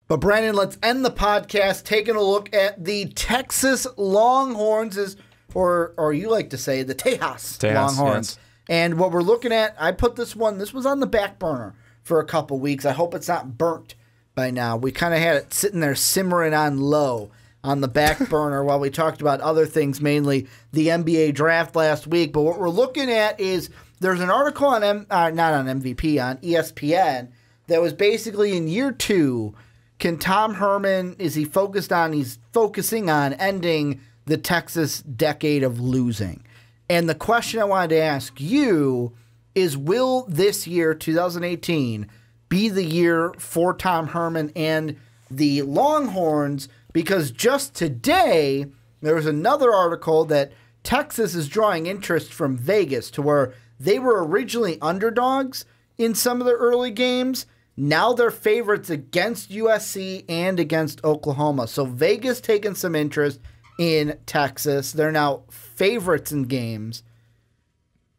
But Brandon, let's end the podcast taking a look at the Texas Longhorns, or you like to say the Tejas Longhorns. Yes. And what we're looking at, I put this was on the back burner for a couple weeks. I hope it's not burnt by now. We kind of had it sitting there simmering on low on the back burner while we talked about other things, mainly the NBA draft last week. But what we're looking at is there's an article on not on MVP, on ESPN that was basically in year 2. Can Tom Herman, he's focusing on ending the Texas decade of losing. And the question I wanted to ask you is, will this year, 2018, be the year for Tom Herman and the Longhorns? Because just today, there was another article that Texas is drawing interest from Vegas, to where they were originally underdogs in some of the early games. Now they're favorites against USC and against Oklahoma. So Vegas taking some interest in Texas. They're now favorites in games.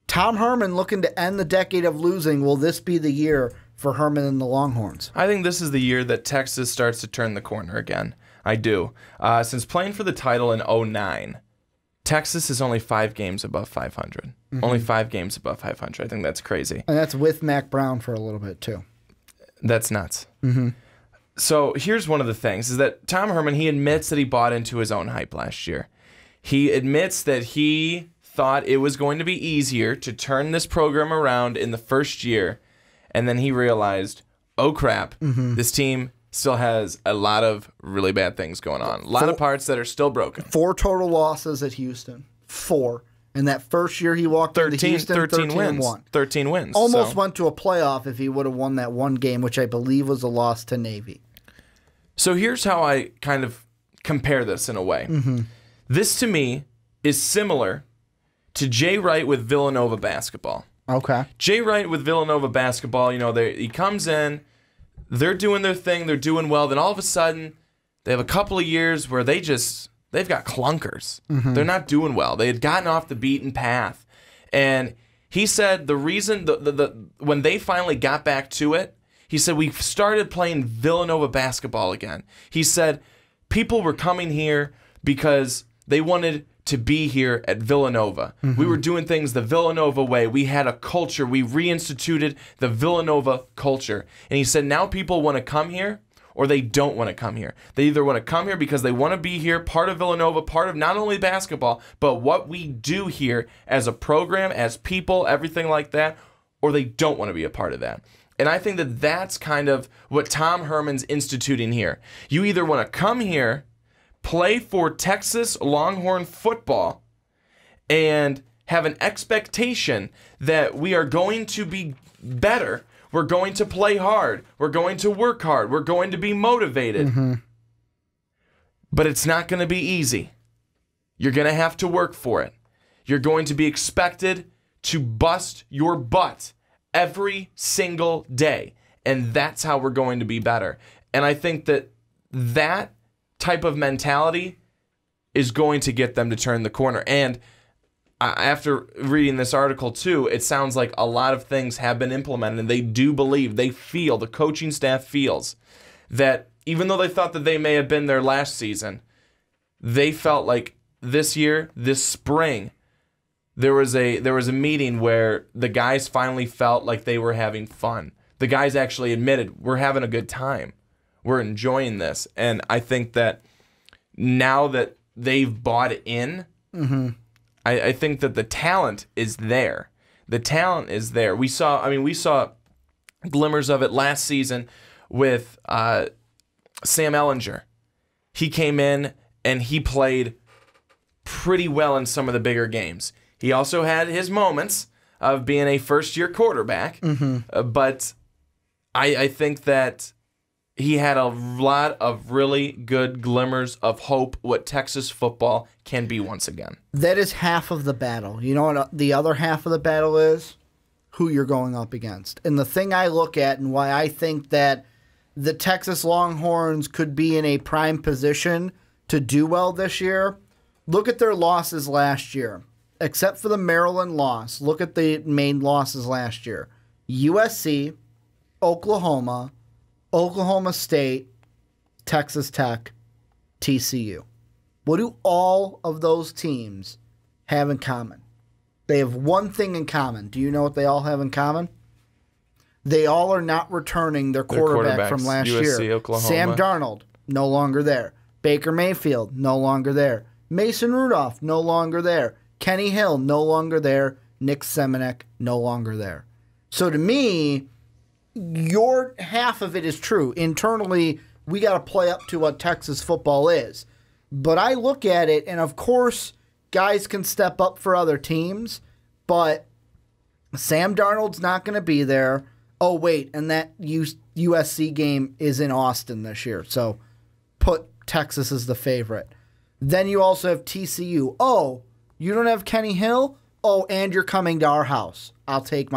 Tom Herman looking to end the decade of losing. Will this be the year for Herman and the Longhorns? I think this is the year that Texas starts to turn the corner again. I do. Since playing for the title in 2009, Texas is only 5 games above 500. Mm-hmm. Only 5 games above 500. I think that's crazy. And that's with Mac Brown for a little bit, too. That's nuts. Mm-hmm. So here's one of the things, is that Tom Herman, he admits that he bought into his own hype last year. He admits that he thought it was going to be easier to turn this program around in the first year, and then he realized, oh crap, this team still has a lot of really bad things going on. A lot of parts that are still broken. 4 total losses at Houston. 4. In that first year he walked into Houston, 13 wins. won. 13 wins. Almost went to a playoff if he would have won that one game, which I believe was a loss to Navy. So here's how I kind of compare this in a way. This, to me, is similar to Jay Wright with Villanova basketball. Okay. Jay Wright with Villanova basketball, he comes in, they're doing their thing, they're doing well, then all of a sudden, they have a couple of years where they've got clunkers. They're not doing well. They had gotten off the beaten path. And he said the reason, when they finally got back to it, he said, we started playing Villanova basketball again. He said people were coming here because they wanted to be here at Villanova. We were doing things the Villanova way. We had a culture. We reinstituted the Villanova culture. And he said now people want to come here, or they don't want to come here. They either want to come here because they want to be here, part of Villanova, part of not only basketball, but what we do here as a program, as people, everything like that, or they don't want to be a part of that. And I think that that's kind of what Tom Herman's instituting here. You either want to come here, play for Texas Longhorn football, and have an expectation that we are going to be better. We're going to play hard. We're going to work hard. We're going to be motivated. But it's not going to be easy. You're going to have to work for it. You're going to be expected to bust your butt every single day. And that's how we're going to be better. And I think that that type of mentality is going to get them to turn the corner. And after reading this article too, it sounds like a lot of things have been implemented, and they do believe, they feel, the coaching staff feels that even though they thought that they may have been there last season, they felt like this year, this spring, there was a meeting where the guys finally felt like they were having fun. The guys actually admitted, we're having a good time. We're enjoying this. And I think that now that they've bought in, I think that the talent is there. The talent is there. We saw glimmers of it last season with Sam Ehlinger. He came in and he played pretty well in some of the bigger games. He also had his moments of being a first-year quarterback, but I think that he had a lot of really good glimmers of hope what Texas football can be once again. That is half of the battle. You know what the other half of the battle is? Who you're going up against. And the thing I look at and why I think that the Texas Longhorns could be in a prime position to do well this year, look at their losses last year. Except for the Maryland loss, look at the main losses last year. USC, Oklahoma, Oklahoma State, Texas Tech, TCU. What do all of those teams have in common? They have one thing in common. Do you know what they all have in common? They all are not returning their quarterback from last USC, year. Oklahoma. Sam Darnold, no longer there. Baker Mayfield, no longer there. Mason Rudolph, no longer there. Kenny Hill, no longer there. Nick Semenek, no longer there. So to me, your half of it is true. Internally, we got to play up to what Texas football is. But I look at it, and of course, guys can step up for other teams, but Sam Darnold's not going to be there. Oh, wait, and that USC game is in Austin this year, so put Texas as the favorite. Then you also have TCU. Oh, you don't have Kenny Hill? Oh, and you're coming to our house. I'll take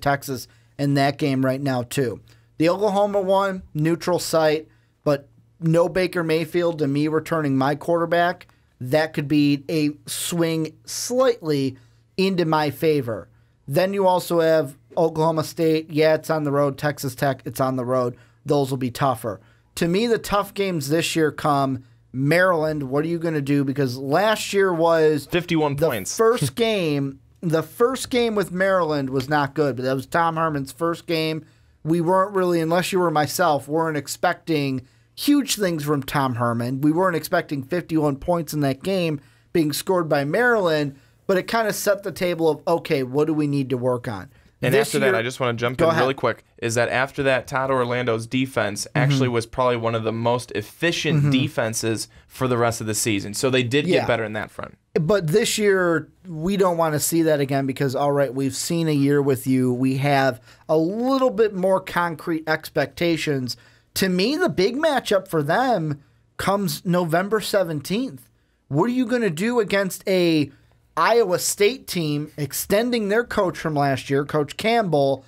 Texas in that game right now, too. The Oklahoma one, neutral site, but no Baker Mayfield to me returning my quarterback. That could be a swing slightly into my favor. Then you also have Oklahoma State. Yeah, it's on the road. Texas Tech, it's on the road. Those will be tougher. To me, the tough games this year come Maryland. What are you going to do? Because last year was 51 points. First game. The first game with Maryland was not good, but that was Tom Herman's first game. We weren't really, unless you were myself, weren't expecting huge things from Tom Herman. We weren't expecting 51 points in that game being scored by Maryland, but it kind of set the table of, okay, what do we need to work on? And after that, I just want to jump in really quick, is that after that, Todd Orlando's defense actually was probably one of the most efficient defenses for the rest of the season. So they did get better in that front. But this year, we don't want to see that again because, all right, we've seen a year with you. We have a little bit more concrete expectations. To me, the big matchup for them comes November 17th. What are you going to do against a Iowa State team extending their coach from last year, Coach Campbell,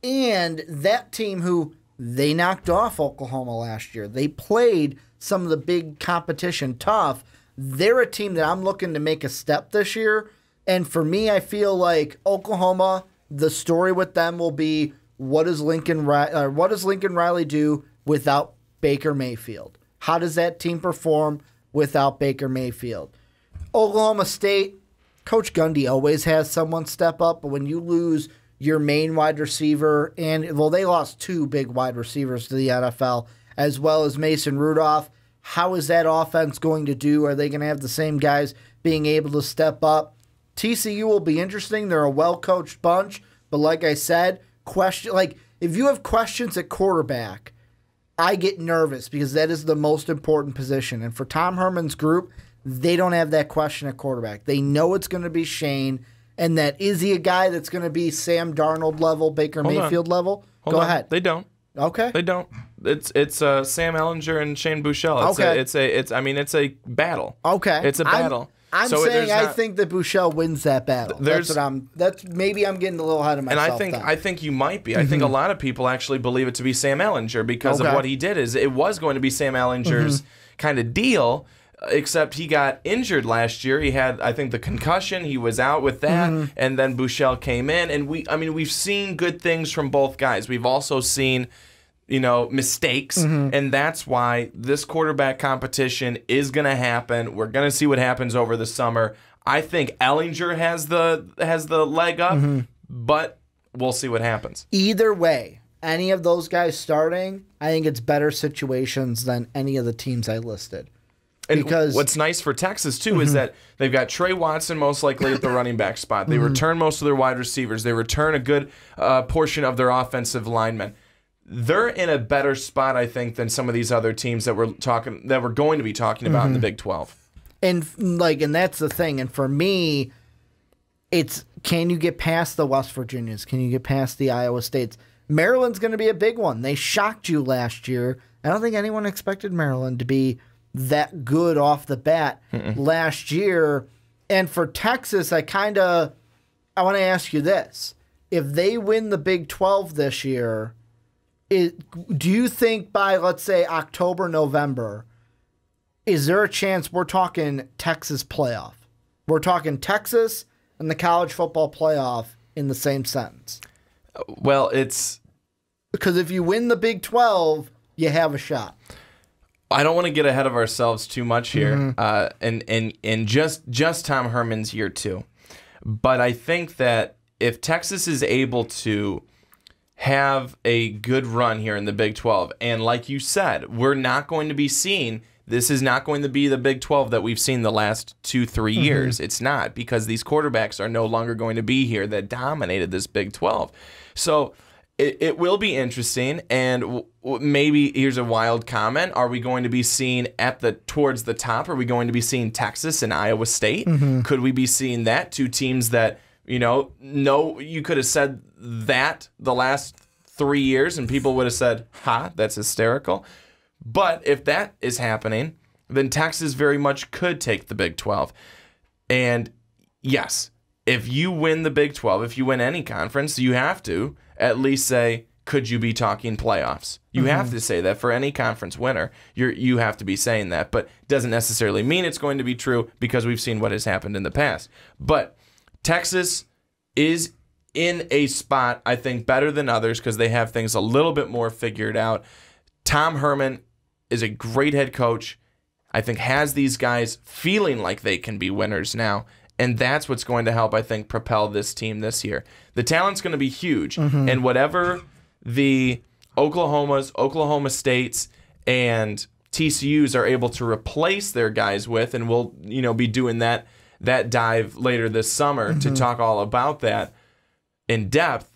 and that team who they knocked off Oklahoma last year? They played some of the big competition tough. They're a team that I'm looking to make a step this year. And for me, I feel like Oklahoma, the story with them will be what does Lincoln Riley do without Baker Mayfield? How does that team perform without Baker Mayfield? Oklahoma State, Coach Gundy always has someone step up, but when you lose your main wide receiver, and well, they lost two big wide receivers to the NFL, as well as Mason Rudolph, how is that offense going to do? Are they going to have the same guys being able to step up? TCU will be interesting. They're a well-coached bunch, but like I said, if you have questions at quarterback, I get nervous because that is the most important position. And for Tom Herman's group, they don't have that question at quarterback. They know it's going to be Shane, and that is he a guy that's going to be Sam Darnold level, Baker Mayfield level? Go ahead. They don't. Okay. They don't. It's Sam Ellinger and Shane Buechele. It's a battle. Okay. It's a battle. I'm saying I think that Buechele wins that battle. Maybe I'm getting a little ahead of myself. And I think you might be. I think a lot of people actually believe it to be Sam Ellinger because of what he did. It was going to be Sam Ellinger's kind of deal, except he got injured last year. He had, I think, the concussion. He was out with that, and then Buechele came in. And we've seen good things from both guys. We've also seen mistakes, and that's why this quarterback competition is going to happen. We're going to see what happens over the summer. I think Ellinger has the leg up, but we'll see what happens. Either way, any of those guys starting, I think it's better situations than any of the teams I listed. And what's nice for Texas, too, is that they've got Trey Watson most likely at the running back spot. They return most of their wide receivers. They return a good portion of their offensive linemen. They're in a better spot, I think, than some of these other teams that we're going to be talking about in the Big 12. And that's the thing. And for me, it's can you get past the West Virginias? Can you get past the Iowa States? Maryland's going to be a big one. They shocked you last year. I don't think anyone expected Maryland to be that good off the bat last year. And for Texas, I want to ask you this. If they win the Big 12 this year, do you think by, let's say, October, November, is there a chance we're talking Texas playoff? We're talking Texas and the college football playoff in the same sentence. Well, it's... Because if you win the Big 12, you have a shot. I don't want to get ahead of ourselves too much here, and just Tom Herman's year 2. But I think that if Texas is able to have a good run here in the Big 12, and like you said, we're not going to be seeing, this is not going to be the Big 12 that we've seen the last 2-3 years. It's not, because these quarterbacks are no longer going to be here that dominated this Big 12. So it will be interesting, and maybe here's a wild comment: are we going to be seeing towards the top? Are we going to be seeing Texas and Iowa State? Could we be seeing that, 2 teams that no, you could have said that the last 3 years, and people would have said, "Ha, that's hysterical." But if that is happening, then Texas very much could take the Big 12. And yes, if you win the Big 12, if you win any conference, you have to at least say, could you be talking playoffs? You have to say that for any conference winner. You have to be saying that, but it doesn't necessarily mean it's going to be true, because we've seen what has happened in the past. But Texas is in a spot, I think, better than others because they have things a little bit more figured out. Tom Herman is a great head coach. I think has these guys feeling like they can be winners now. And that's what's going to help, I think, propel this team this year. The talent's going to be huge. And whatever the Oklahomas, Oklahoma States, and TCUs are able to replace their guys with, and we'll be doing that dive later this summer to talk all about that in depth,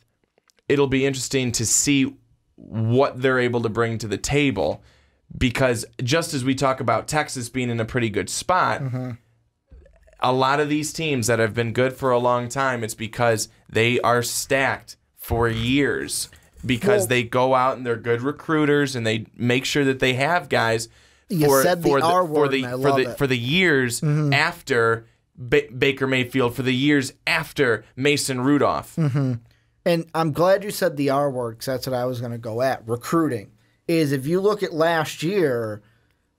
it'll be interesting to see what they're able to bring to the table. Because just as we talk about Texas being in a pretty good spot, a lot of these teams that have been good for a long time, it's because they are stacked for years, because they go out and they're good recruiters and they make sure that they have guys for the years after Baker Mayfield, for the years after Mason Rudolph. And I'm glad you said the R word, because that's what I was going to go at. Recruiting. Is if you look at last year,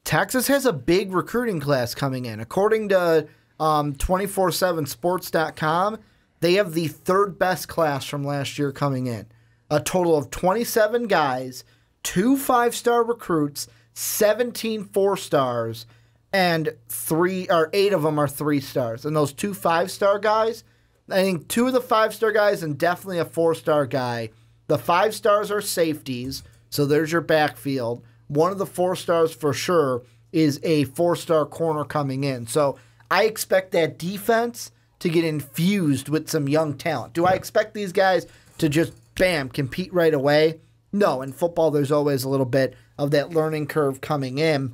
Texas has a big recruiting class coming in. According to 247sports.com, they have the 3rd best class from last year coming in. A total of 27 guys, 2 5-star recruits, 17 4-stars, and 8 of them are 3-stars. And those 2 5-star guys, I think 2 of the 5-star guys and definitely a 4-star guy. The 5-stars are safeties, so there's your backfield. One of the 4-stars for sure is a 4-star corner coming in. So I expect that defense to get infused with some young talent. Do I expect these guys to just, bam, compete right away? No. In football, there's always a little bit of that learning curve coming in,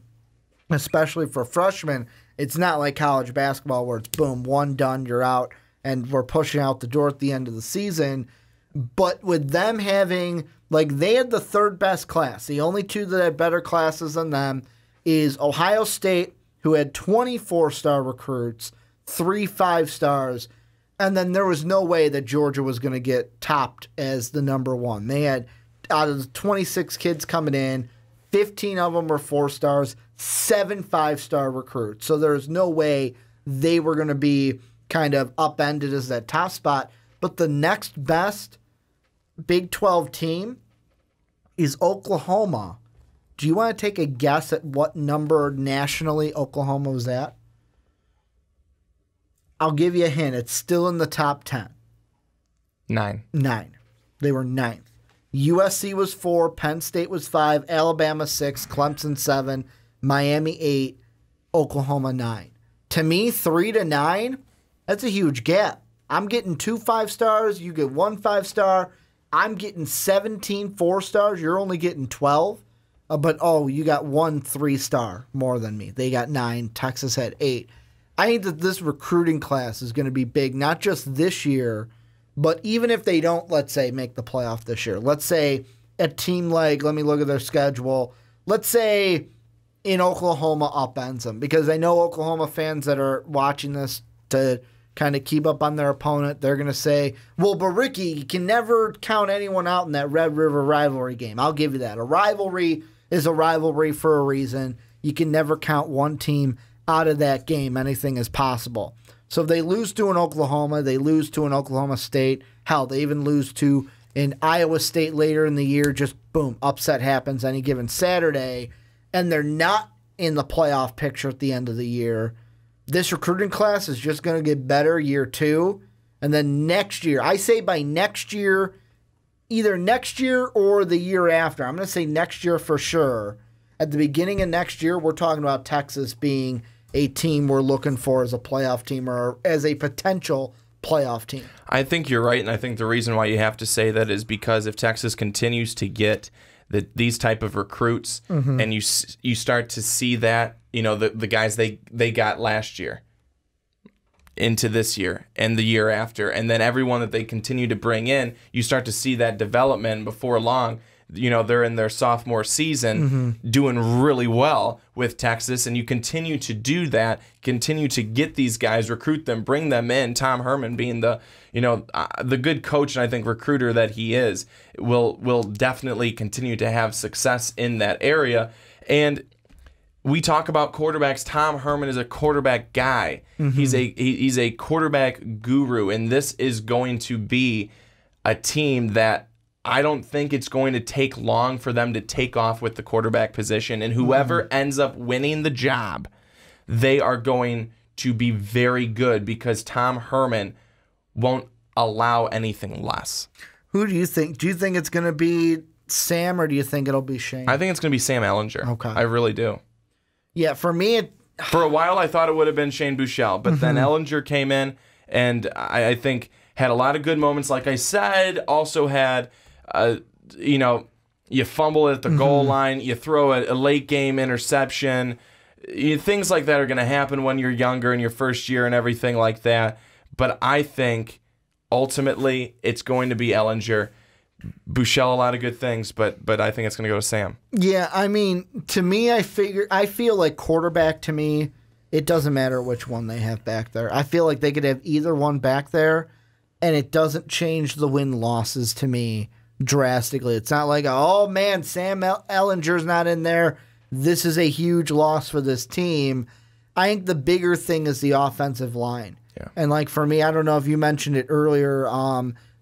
especially for freshmen. It's not like college basketball where it's boom, one done, you're out, and we're pushing out the door at the end of the season. But with them having, they had the 3rd best class. The only 2 that had better classes than them is Ohio State, who had 24-star recruits, 3 5-stars, and then there was no way that Georgia was going to get topped as the number 1. They had, out of the 26 kids coming in, 15 of them were 4-stars, 7 5-star recruits. So there's no way they were going to be kind of upended as that top spot. But the next best Big 12 team is Oklahoma. Do you want to take a guess at what number nationally Oklahoma was at? I'll give you a hint. It's still in the top 10. 9. They were 9th. USC was 4, Penn State was 5, Alabama 6, Clemson 7, Miami 8, Oklahoma 9. To me, 3 to 9, that's a huge gap. I'm getting 2 5-stars, you get 1 5-star. I'm getting 17 4-stars, you're only getting 12. But you got 1 3-star more than me. They got 9, Texas had 8. I think that this recruiting class is going to be big, not just this year, but even if they don't, let's say, make the playoff this year. Let's say a team like, let me look at their schedule. Let's say in Oklahoma upends them, because I know Oklahoma fans that are watching this to kind of keep up on their opponent, they're going to say, well, but Ricky, you can never count anyone out in that Red River rivalry game. I'll give you that. A rivalry is a rivalry for a reason. You can never count one team out of that game. Anything is possible. So if they lose to an Oklahoma, they lose to an Oklahoma State. Hell, they even lose to an Iowa State later in the year. Just boom, upset happens any given Saturday. and they're not in the playoff picture at the end of the year, this recruiting class is just going to get better year 2. And then next year, I say by next year, either next year or the year after. I'm going to say next year for sure. At the beginning of next year, we're talking about Texas being a team we're looking for as a playoff team or as a potential playoff team. I think you're right, and I think the reason why you have to say that is because if Texas continues to get these type of recruits, and you start to see that, the guys they got last year into this year and the year after, and then everyone that they continue to bring in, you start to see that development. Before long, they're in their sophomore season doing really well with Texas, and you continue to do that, continue to get these guys, recruit them, bring them in. Tom Herman being the good coach and I think recruiter that he is, will definitely continue to have success in that area. And we talk about quarterbacks. Tom Herman is a quarterback guy. He's a quarterback guru, and this is going to be a team that I don't think it's going to take long for them to take off with the quarterback position. And whoever ends up winning the job, they are going to be very good because Tom Herman won't allow anything less. Who do you think? Do you think it's going to be Sam or do you think it'll be Shane? I think it's going to be Sam Ehlinger. Okay. I really do. Yeah, for me, for a while I thought it would have been Shane Buechele, but then Ehlinger came in and I think had a lot of good moments. Like I said, also had, you fumble at the goal line, you throw a late game interception. Things like that are going to happen when you're younger in your first year and everything like that. But I think ultimately it's going to be Ehlinger. Buechele, a lot of good things, but I think it's going to go to Sam. Yeah, I mean, to me, I feel like quarterback, to me, it doesn't matter which one they have back there. I feel like they could have either one back there, and it doesn't change the win-losses to me drastically. It's not like, oh, man, Sam Ehlinger's not in there. This is a huge loss for this team. I think the bigger thing is the offensive line. Yeah. And, like, for me, I don't know if you mentioned it earlier,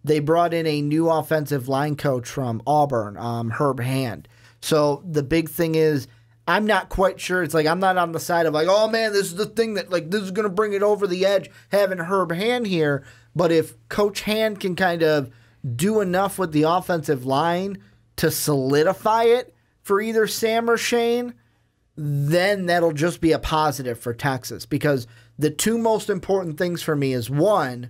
they brought in a new offensive line coach from Auburn, Herb Hand. So the big thing is, I'm not quite sure. It's like I'm not on the side of like, oh man, this is the thing that like this is going to bring it over the edge, having Herb Hand here. But if Coach Hand can kind of do enough with the offensive line to solidify it for either Sam or Shane, then that'll just be a positive for Texas. Because the two most important things for me is one,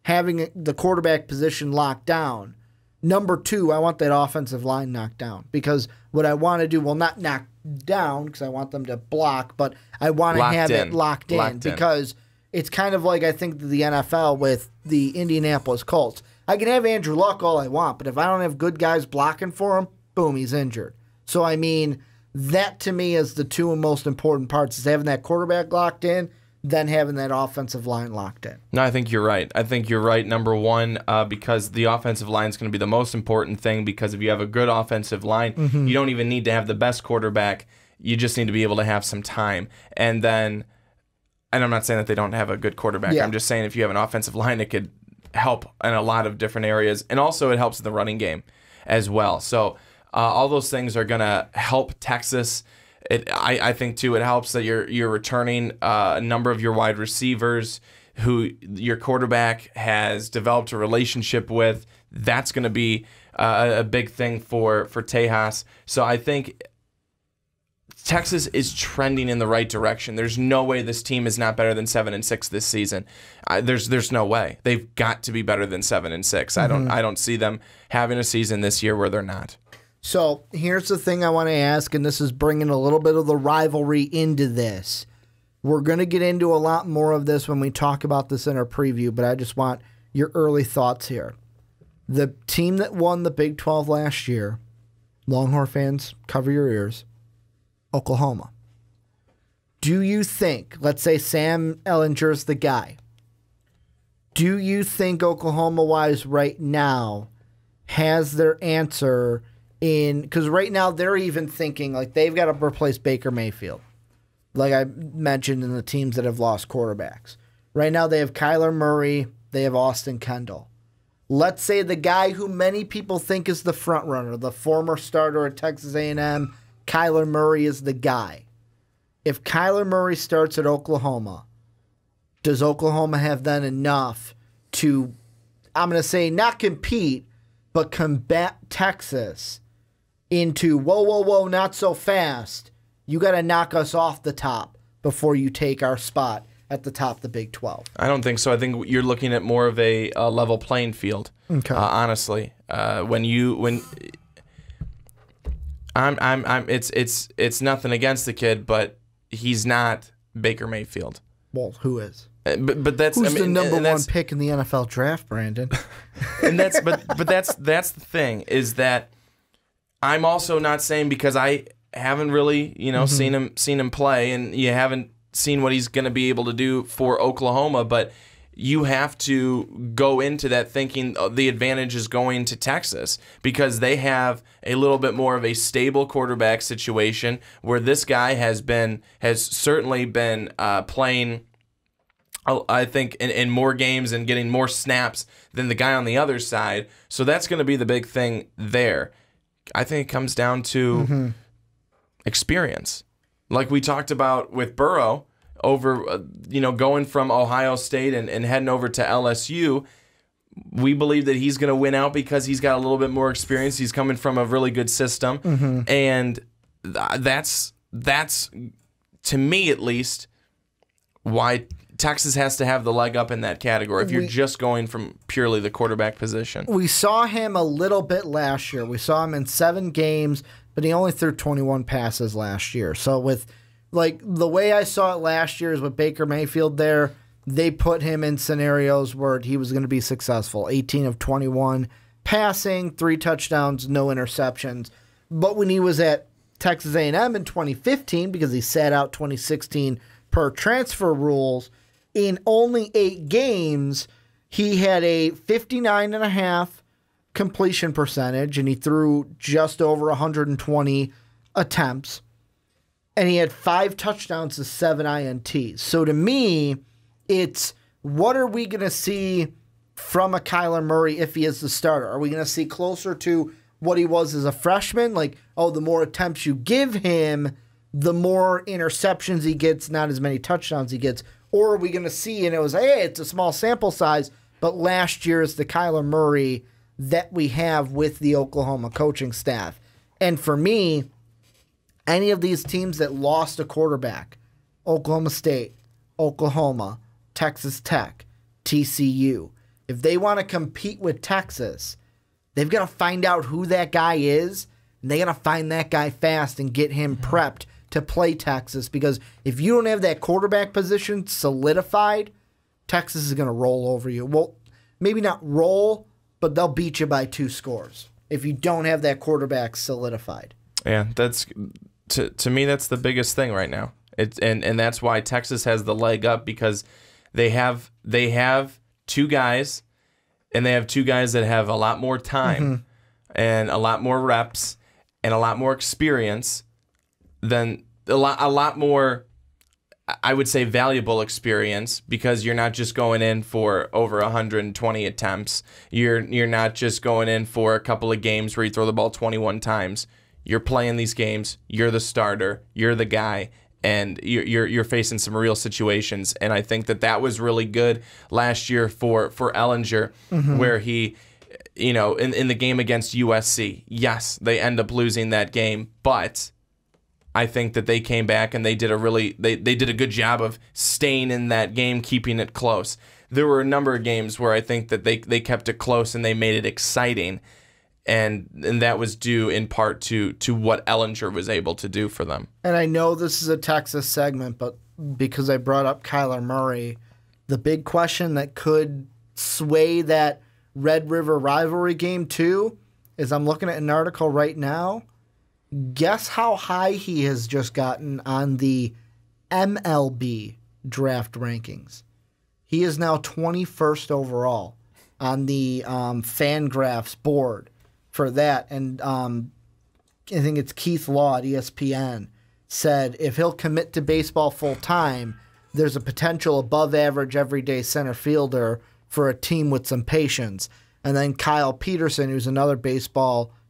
having the quarterback position locked down. Number two, I want that offensive line knocked down. Because what I want to do, well, not knock down, because I want them to block, but I want to have it locked in. Because it's kind of like I think the NFL with the Indianapolis Colts. I can have Andrew Luck all I want, but if I don't have good guys blocking for him, boom, he's injured. So, I mean, that to me is the two most important parts, is having that quarterback locked in, then having that offensive line locked in. No, I think you're right. I think you're right, number one, because the offensive line is going to be the most important thing, because if you have a good offensive line, you don't even need to have the best quarterback. You just need to be able to have some time. And then, and I'm not saying that they don't have a good quarterback. Yeah. I'm just saying if you have an offensive line, it could help in a lot of different areas. And also it helps in the running game as well. So all those things are going to help Texas. I think, too, it helps that you're returning a number of your wide receivers who your quarterback has developed a relationship with. That's going to be a big thing for Tejas. So I think Texas is trending in the right direction. There's no way this team is not better than 7-6 this season. There's no way. They've got to be better than 7-6. I don't see them having a season this year where they're not. So here's the thing I want to ask, and this is bringing a little bit of the rivalry into this. We're going to get into a lot more of this when we talk about this in our preview, but I just want your early thoughts here. The team that won the Big 12 last year, Longhorn fans, cover your ears, Oklahoma. Do you think, let's say Sam Ehlinger's the guy, do you think Oklahoma-wise right now has their answer in, because right now they're even thinking like they've got to replace Baker Mayfield, like I mentioned in the teams that have lost quarterbacks. Right now they have Kyler Murray, they have Austin Kendall. Let's say the guy who many people think is the front runner, the former starter at Texas A&M, Kyler Murray is the guy. If Kyler Murray starts at Oklahoma, does Oklahoma have then enough to, I'm going to say, not compete, but combat Texas into, whoa, not so fast. You got to knock us off the top before you take our spot at the top of the Big 12. I don't think so. I think you're looking at more of a level playing field. Okay. Honestly, it's nothing against the kid, but he's not Baker Mayfield. Well, who is? But that's who's the number one pick in the NFL draft, Brandon? And that's the thing, is that I'm also not saying, because I haven't really seen him play, and you haven't seen what he's going to be able to do for Oklahoma, but you have to go into that thinking the advantage is going to Texas, because they have a little bit more of a stable quarterback situation, where this guy has certainly been playing, I think, in more games and getting more snaps than the guy on the other side. So that's going to be the big thing there. I think it comes down to experience. Like we talked about with Burrow, over going from Ohio State and heading over to LSU, we believe that he's going to win out because he's got a little bit more experience. He's coming from a really good system, and that's to me at least why Texas has to have the leg up in that category if you're just going from purely the quarterback position. We saw him a little bit last year. We saw him in 7 games, but he only threw 21 passes last year. So with the way I saw it last year is with Baker Mayfield there, they put him in scenarios where he was going to be successful. 18 of 21 passing, 3 touchdowns, no interceptions. But when he was at Texas A&M in 2015, because he sat out 2016 per transfer rules, in only 8 games, he had a 59.5 completion percentage, and he threw just over 120 attempts. And he had 5 touchdowns to 7 INTs. So to me, it's what are we going to see from a Kyler Murray if he is the starter? Are we going to see closer to what he was as a freshman? Like, the more attempts you give him, the more interceptions he gets, not as many touchdowns he gets. Or are we going to see, and it was, hey, it's a small sample size, but last year is the Kyler Murray that we have with the Oklahoma coaching staff. And for me, any of these teams that lost a quarterback, Oklahoma State, Oklahoma, Texas Tech, TCU, if they want to compete with Texas, they've got to find out who that guy is, and they got to find that guy fast and get him prepped to play Texas, because if you don't have that quarterback position solidified, Texas is going to roll over you. Well, maybe not roll, but they'll beat you by 2 scores if you don't have that quarterback solidified. Yeah, that's to me, that's the biggest thing right now. And that's why Texas has the leg up, because they have 2 guys, and they have 2 guys that have a lot more time and a lot more reps and a lot more experience than a lot more, I would say, valuable experience, because you're not just going in for over 120 attempts. You're not just going in for a couple of games where you throw the ball 21 times. You're playing these games. You're the starter. You're the guy, and you're facing some real situations. And I think that was really good last year for Ehlinger, where he, in the game against USC, yes, they end up losing that game, but I think that they came back and they did they did a good job of staying in that game, keeping it close. There were a number of games where I think that they kept it close and they made it exciting. And that was due in part to what Ehlinger was able to do for them. And I know this is a Texas segment, but because I brought up Kyler Murray, the big question that could sway that Red River rivalry game too is, I'm looking at an article right now. Guess how high he has just gotten on the MLB draft rankings. He is now 21st overall on the Fangraphs board for that. And I think it's Keith Law at ESPN said if he'll commit to baseball full time, there's a potential above average everyday center fielder for a team with some patience. And then Kyle Peterson, who's another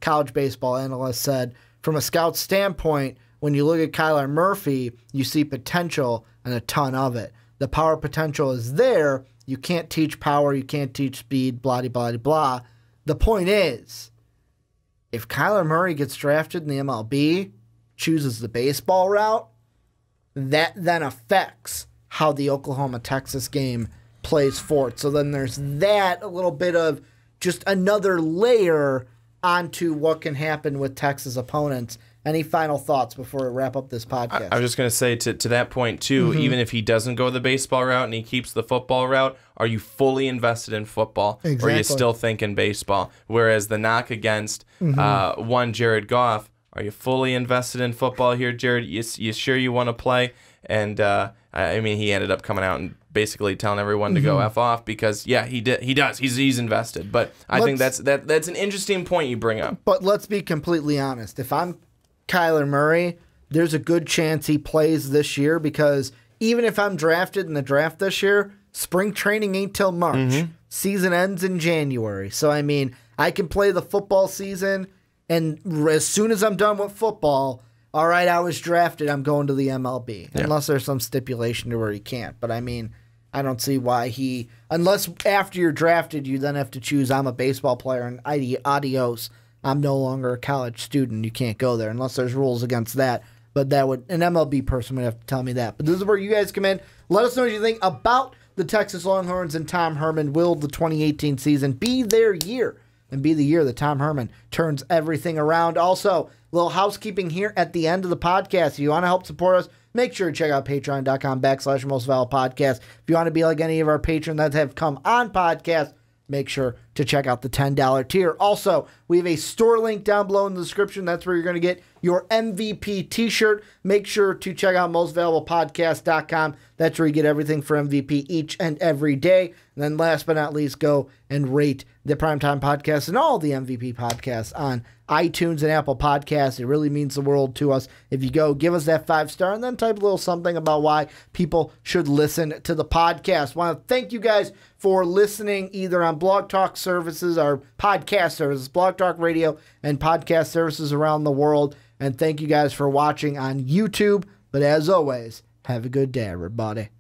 college baseball analyst, said from a scout standpoint, when you look at Kyler Murphy, you see potential and a ton of it. The power potential is there. You can't teach power. You can't teach speed, blah, blah, blah, blah. The point is, if Kyler Murray gets drafted in the MLB, chooses the baseball route, that then affects how the Oklahoma-Texas game plays forth. So then there's that, a little bit of just another layer onto what can happen with Texas opponents. Any final thoughts before we wrap up this podcast? I was just going to say to that point, too, even if he doesn't go the baseball route and he keeps the football route, are you fully invested in football? Exactly. Or are you still thinking baseball? Whereas the knock against one Jared Goff, are you fully invested in football here, Jared? You sure you want to play? And, I mean, he ended up coming out and basically telling everyone to go F off because, yeah, he does. He's invested. But I think that's an interesting point you bring up. But let's be completely honest. If I'm Kyler Murray, there's a good chance he plays this year because even if I'm drafted in the draft this year, spring training ain't till March. Season ends in January. So, I mean, I can play the football season, and as soon as I'm done with football, all right, I was drafted, I'm going to the MLB. Yeah. Unless there's some stipulation to where he can't. But, I mean, I don't see why unless after you're drafted, you then have to choose I'm a baseball player and adios. I'm no longer a college student. You can't go there unless there's rules against that. But an MLB person would have to tell me that. But this is where you guys come in. Let us know what you think about the Texas Longhorns and Tom Herman. Will the 2018 season be their year and be the year that Tom Herman turns everything around? Also, a little housekeeping here at the end of the podcast. If you want to help support us, make sure to check out patreon.com/mostvaluablepodcast. If you want to be like any of our patrons that have come on podcast, make sure to check out the $10 tier. Also, we have a store link down below in the description. That's where you're going to get your MVP t-shirt. Make sure to check out mostvaluablepodcast.com. That's where you get everything for MVP each and every day. And then last but not least, go and rate the Primetime Podcast and all the MVP podcasts on iTunes and Apple Podcasts. It really means the world to us. If you go, give us that 5-star and then type a little something about why people should listen to the podcast. I want to thank you guys for listening either on Blog Talk services or podcast services, Blog Talk Radio and podcast services around the world. And thank you guys for watching on YouTube. But as always, have a good day, everybody.